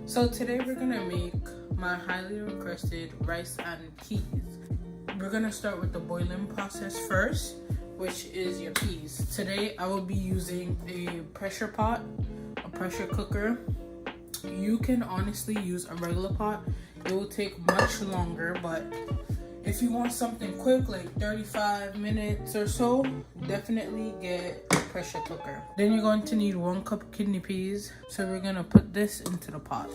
So today we're gonna make my highly requested rice and peas. We're gonna start with the boiling process first, which is your peas. Today I will be using a pressure pot, a pressure cooker. You can honestly use a regular pot. It will take much longer, but if you want something quick, like 35 minutes or so, definitely get a pressure cooker. Then you're going to need 1 cup of kidney peas. So we're gonna put this into the pot.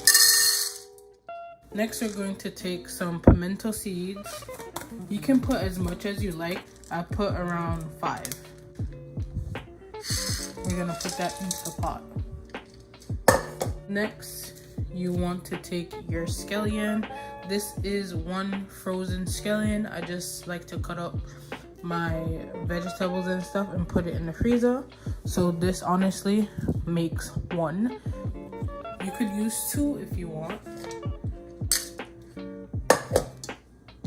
Next, we're going to take some pimento seeds. You can put as much as you like. I put around 5. We're gonna put that into the pot. Next, you want to take your scallion. This is 1 frozen scallion. I just like to cut up my vegetables and stuff and put it in the freezer. So this honestly makes 1. You could use 2 if you want.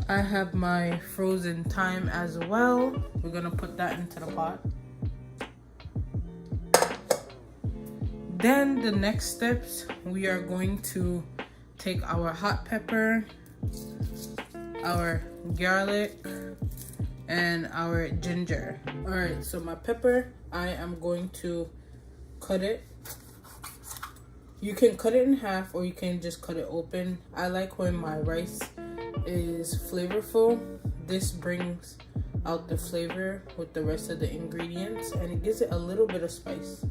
I have my frozen thyme as well. We're gonna put that into the pot. Then the next steps, we are going to take our hot pepper, our garlic, and our ginger. All right, so my pepper, I am going to cut it. You can cut it in half or you can just cut it open. I like when my rice is flavorful. This brings out the flavor with the rest of the ingredients and it gives it a little bit of spice.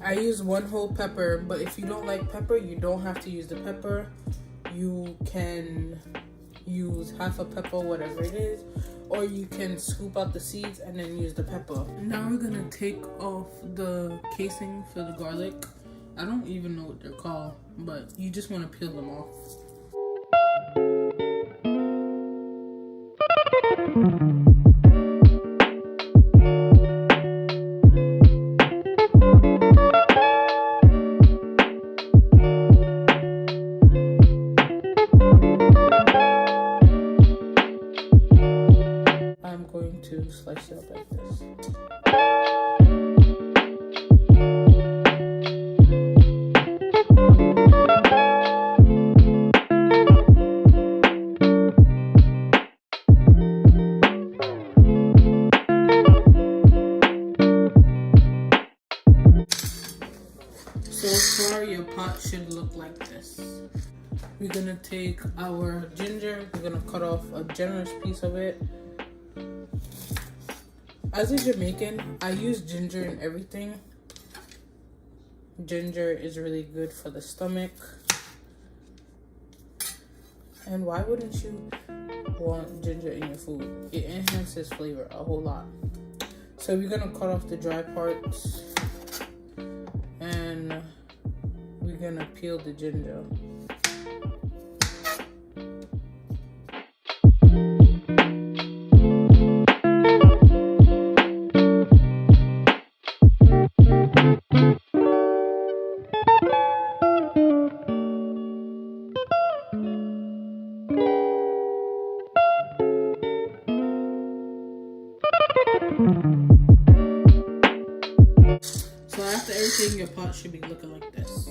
I use 1 whole pepper, but if you don't like pepper, you don't have to use the pepper. You can use half a pepper, whatever it is, or you can scoop out the seeds and then use the pepper. Now we're gonna take off the casing for the garlic. I don't even know what they're called, but you just wanna peel them off. I'm going to slice it up like this. So far, your pot should look like this. We're gonna take our ginger. We're gonna cut off a generous piece of it. As a Jamaican, I use ginger in everything. Ginger is really good for the stomach. And why wouldn't you want ginger in your food? It enhances flavor a whole lot. So we're gonna cut off the dry parts and we're gonna peel the ginger. So after everything, your pot should be looking like this.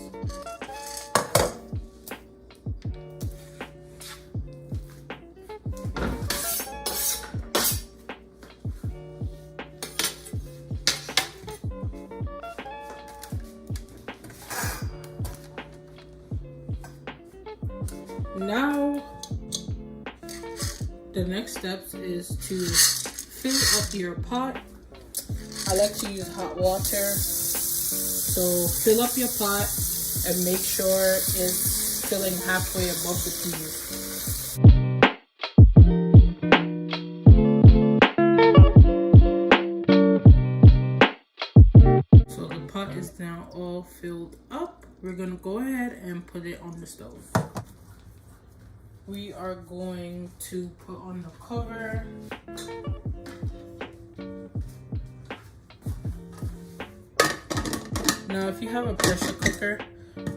Now, the next steps is to fill up your pot. I like to use hot water. So fill up your pot and make sure it's filling halfway above the peas. So the pot is now all filled up. We're gonna go ahead and put it on the stove. We are going to put on the cover. Now, if you have a pressure cooker,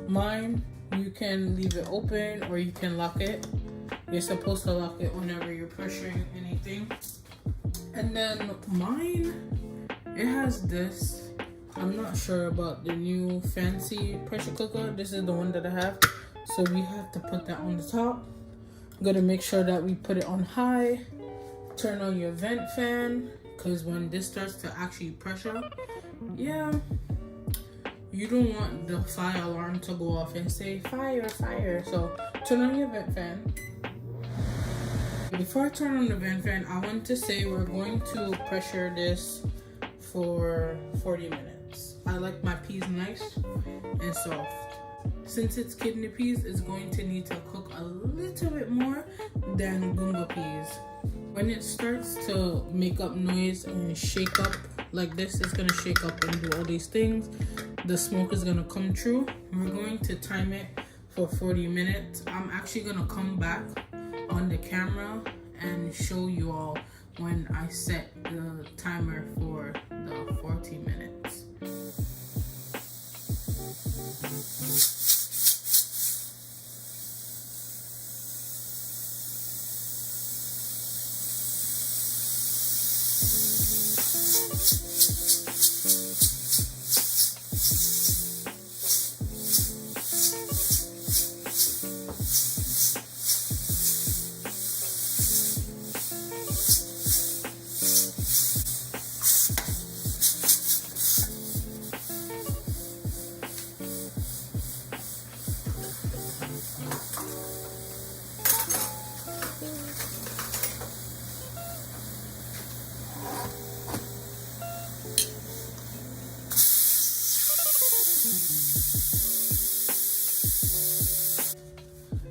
mine, you can leave it open or you can lock it. You're supposed to lock it whenever you're pressuring anything. And then mine, it has this I'm not sure about the new fancy pressure cooker. This is the one that I have. So we have to put that on the top. I'm gonna make sure that we put it on high. Turn on your vent fan, because when this starts to actually pressure, yeah, you don't want the fire alarm to go off and say fire, fire. So turn on your vent fan. Before I turn on the vent fan, I want to say we're going to pressure this for 40 minutes. I like my peas nice and soft. Since it's kidney peas, it's going to need to cook a little bit more than gungo peas. When it starts to make up noise and shake up like this, it's gonna shake up and do all these things. The smoke is gonna come through. We're going to time it for 40 minutes. I'm actually gonna come back on the camera and show you all when I set the timer for the 40 minutes.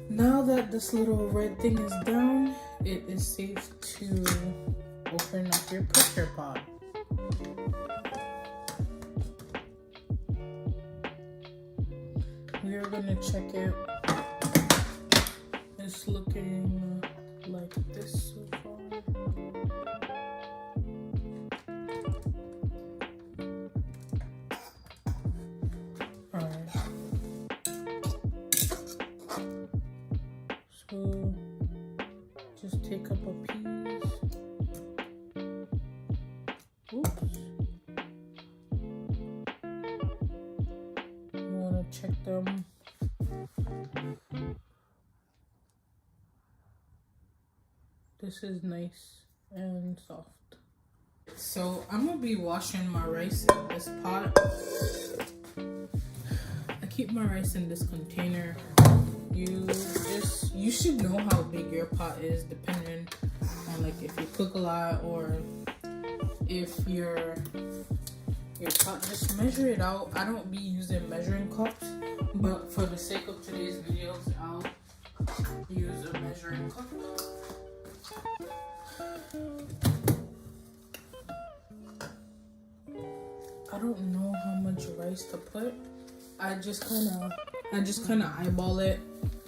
Now that this little red thing is down, it is safe to open up your pressure pot. We are gonna check it. It's looking like this so far. Alright. So just take up a piece. Oops. You want to check them. This is nice and soft. So I'm gonna be washing my rice in this pot. I keep my rice in this container. You should know how big your pot is depending on like if you cook a lot or if your pot, just measure it out. I don't be using measuring cups, but for the sake of today's videos, I'll use a measuring cup. I don't know how much rice to put. I just kind of eyeball it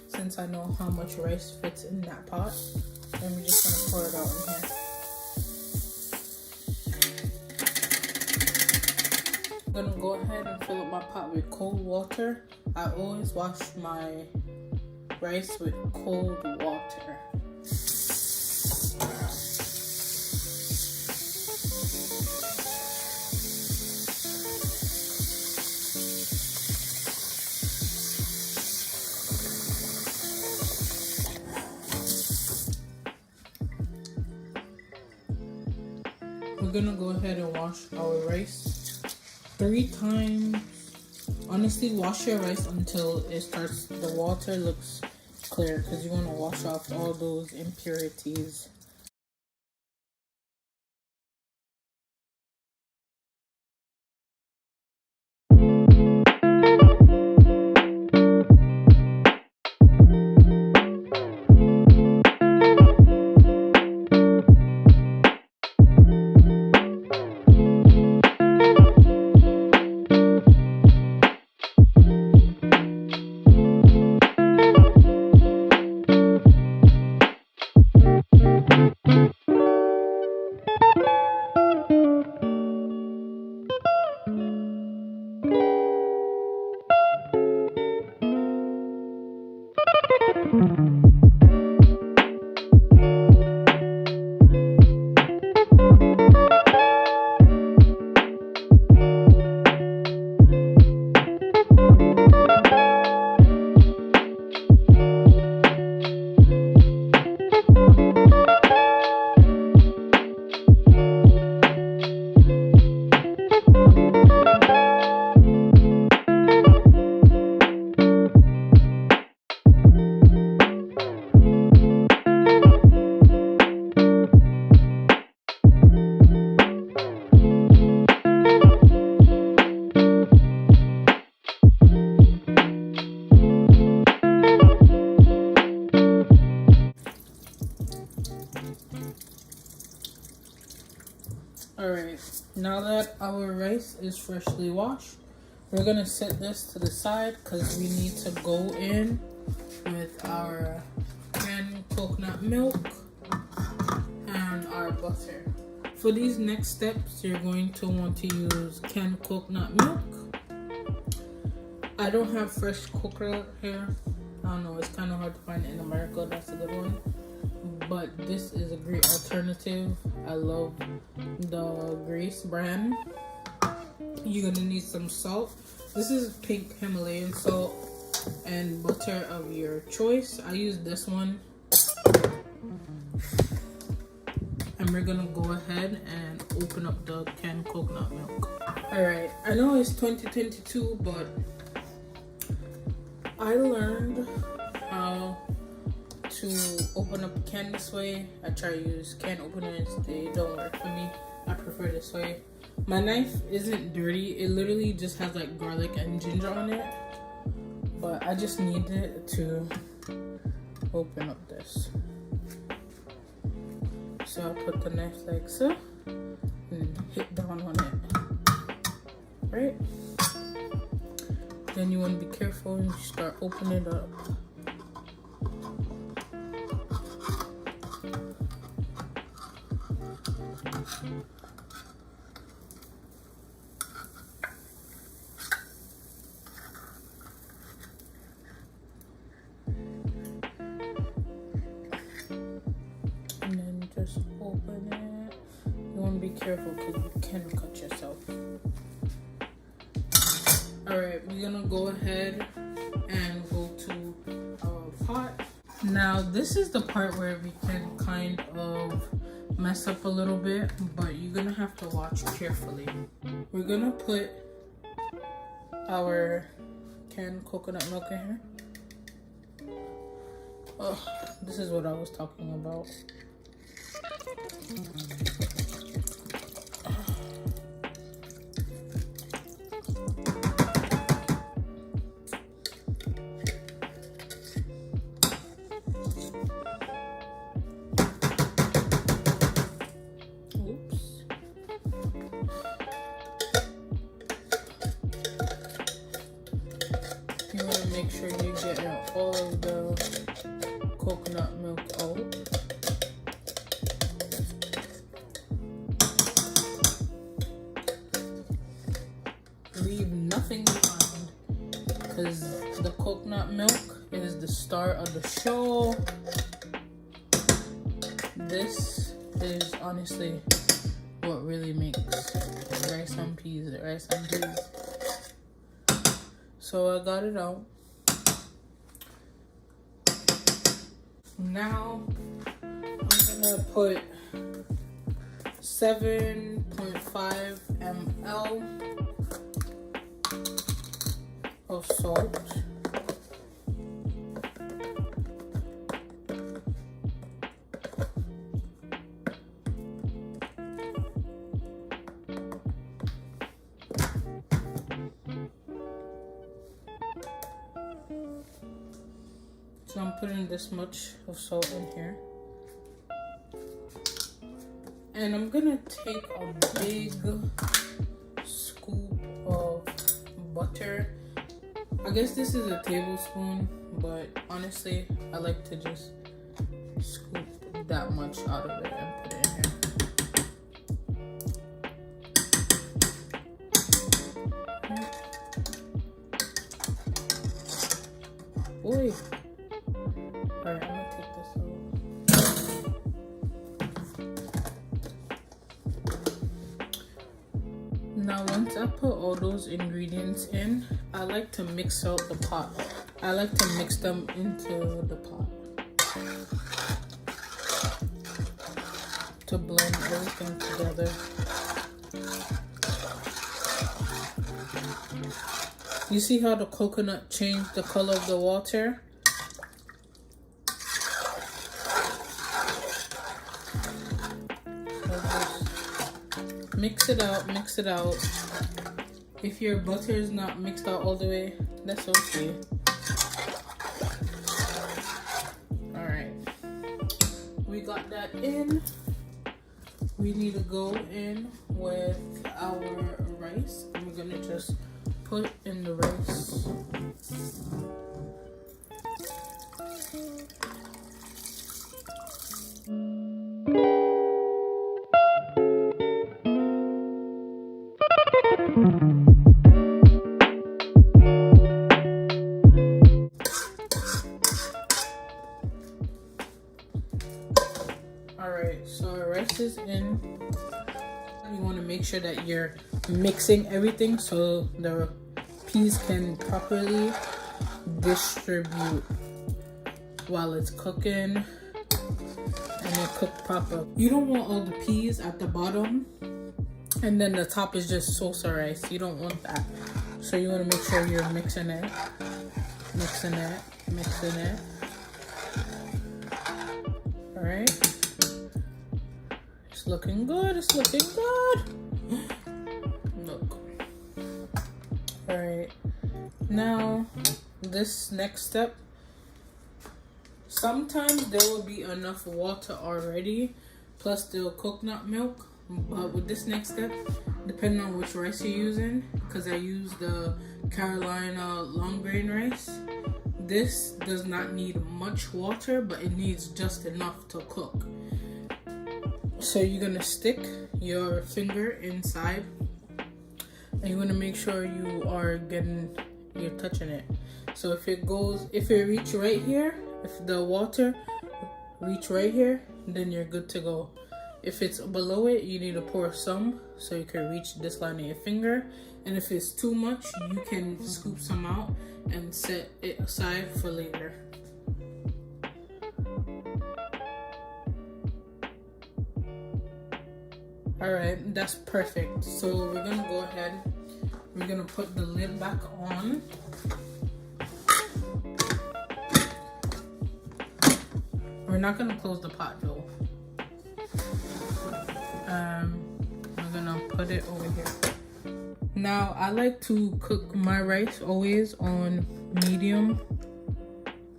since I know how much rice fits in that pot. And we're just gonna pour it out in here. I'm gonna go ahead and fill up my pot with cold water. I always wash my rice with cold water. We're gonna go ahead and wash our rice 3 times. Honestly, wash your rice until the water looks clear, because you want to wash off all those impurities. that our rice is freshly washed, we're gonna set this to the side because we need to go in with our canned coconut milk and our butter. For these next steps, you're going to want to use canned coconut milk. I don't have fresh coconut here. I don't know, it's kind of hard to find it in America. That's a good one. But this is a great alternative. I love the Grace brand. You're gonna need some salt. This is pink Himalayan salt and butter of your choice. I use this one. And we're gonna go ahead and open up the canned coconut milk. Alright, I know it's 2022, but I learned how to open up a can this way. I try to use can openers, they don't work for me. I prefer this way. My knife isn't dirty, it literally just has like garlic and ginger on it, but I just need it to open up this. So I'll put the knife like so and hit down on it, right? Then you want to be careful and you start opening it up. And then just open it. You want to be careful because you can cut yourself. Alright, we're gonna go ahead and go to our pot. Now this is the part where we can kind of mess up a little bit, but you're gonna have to watch carefully. We're gonna put our canned coconut milk in here. Oh, this is what I was talking about. You want to make sure you get all of the coconut milk out. Leave nothing behind because the coconut milk is the star of the show. This is honestly what really makes rice and peas rice and peas. So I got it out. Now I'm gonna put 7.5 ml of salt. So I'm putting this much of salt in here. And I'm gonna take a big scoop of butter. I guess this is a tablespoon, but honestly, I like to just scoop that much out of it and put it in here. Boy. Alright, I'm gonna take this out. Now once I put all those ingredients in, I like to mix out the pot. I like to mix them into the pot to blend everything together. You see how the coconut changed the color of the water? Mix it out, mix it out. If your butter is not mixed out all the way, that's okay. Alright. We got that in. we need to go in with our rice, and we're gonna just put in the rice. Alright, so our rice is in. You want to make sure that you're mixing everything so the peas can properly distribute while it's cooking and it cook proper. You don't want all the peas at the bottom and then the top is just salsa rice. You don't want that. So you want to make sure you're mixing it. Alright. It's looking good. It's looking good. Look. Alright. Now, this next step. Sometimes there will be enough water already, plus the coconut milk. But with this next step, depending on which rice you're using, because I use the Carolina long grain rice, this does not need much water, but it needs just enough to cook. So you're gonna stick your finger inside, and you're gonna make sure you're touching it. So if it reach right here, if the water reach right here, then you're good to go. If it's below it, you need to pour some so you can reach this line of your finger. And if it's too much, you can scoop some out and set it aside for later. Alright, that's perfect. So we're gonna go ahead, we're gonna put the lid back on. We're not gonna close the pot though. We're gonna put it over here. Now, I like to cook my rice always on medium.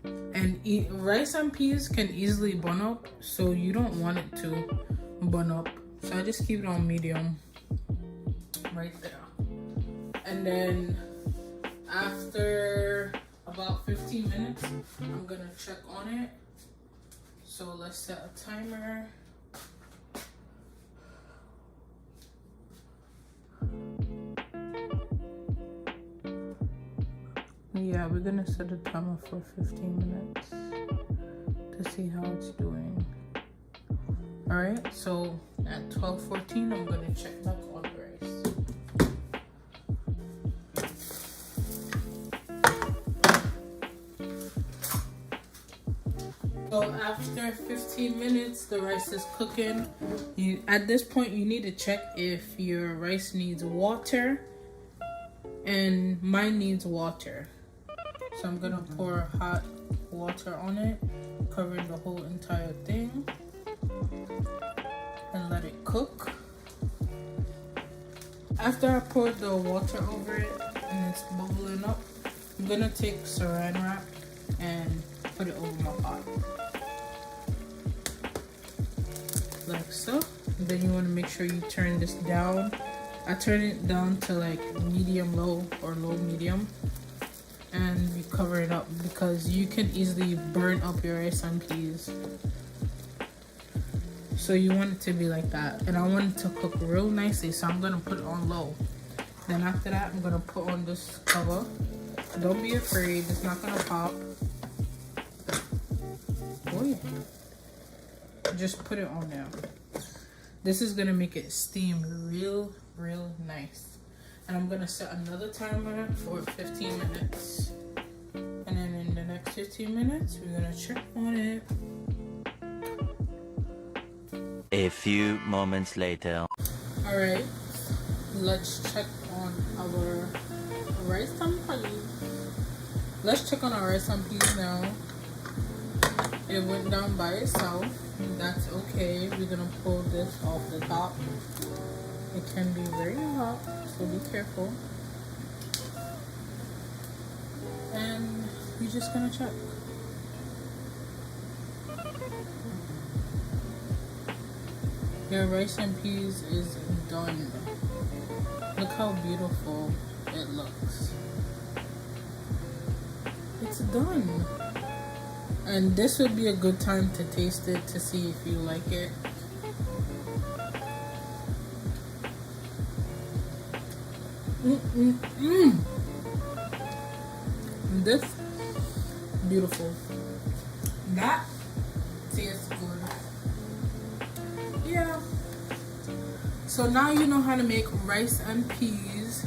And rice and peas can easily burn up, so you don't want it to burn up. So I just keep it on medium right there. And then after about 15 minutes, I'm gonna check on it. So let's set a timer. Yeah, we're gonna set a timer for 15 minutes to see how it's doing. Alright, so at 12:14, I'm gonna check back on the rice. So after 15 minutes, the rice is cooking. At this point, you need to check if your rice needs water, and mine needs water. So I'm gonna pour hot water on it, covering the whole entire thing, and let it cook. After I poured the water over it and it's bubbling up, I'm gonna take saran wrap and put it over my pot. Like so. Then you wanna make sure you turn this down. I turn it down to like medium low or low medium. And you cover it up because you can easily burn up your rice and peas. So you want it to be like that. And I want it to cook real nicely, so I'm gonna put it on low. Then after that, I'm gonna put on this cover. Don't be afraid, it's not gonna pop. Oh yeah. Just put it on there. This is gonna make it steam real nice. And I'm gonna set another timer for 15 minutes. And then in the next 15 minutes, we're gonna check on it. A few moments later. Alright, let's check on our rice and peas. Let's check on our rice and peas now. It went down by itself. That's okay. We're gonna pull this off the top. It can be very hot, so be careful. And you're just gonna check. Your rice and peas is done. Look how beautiful it looks. It's done. And this would be a good time to taste it to see if you like it. This beautiful. That tastes good. Yeah. So now you know how to make rice and peas.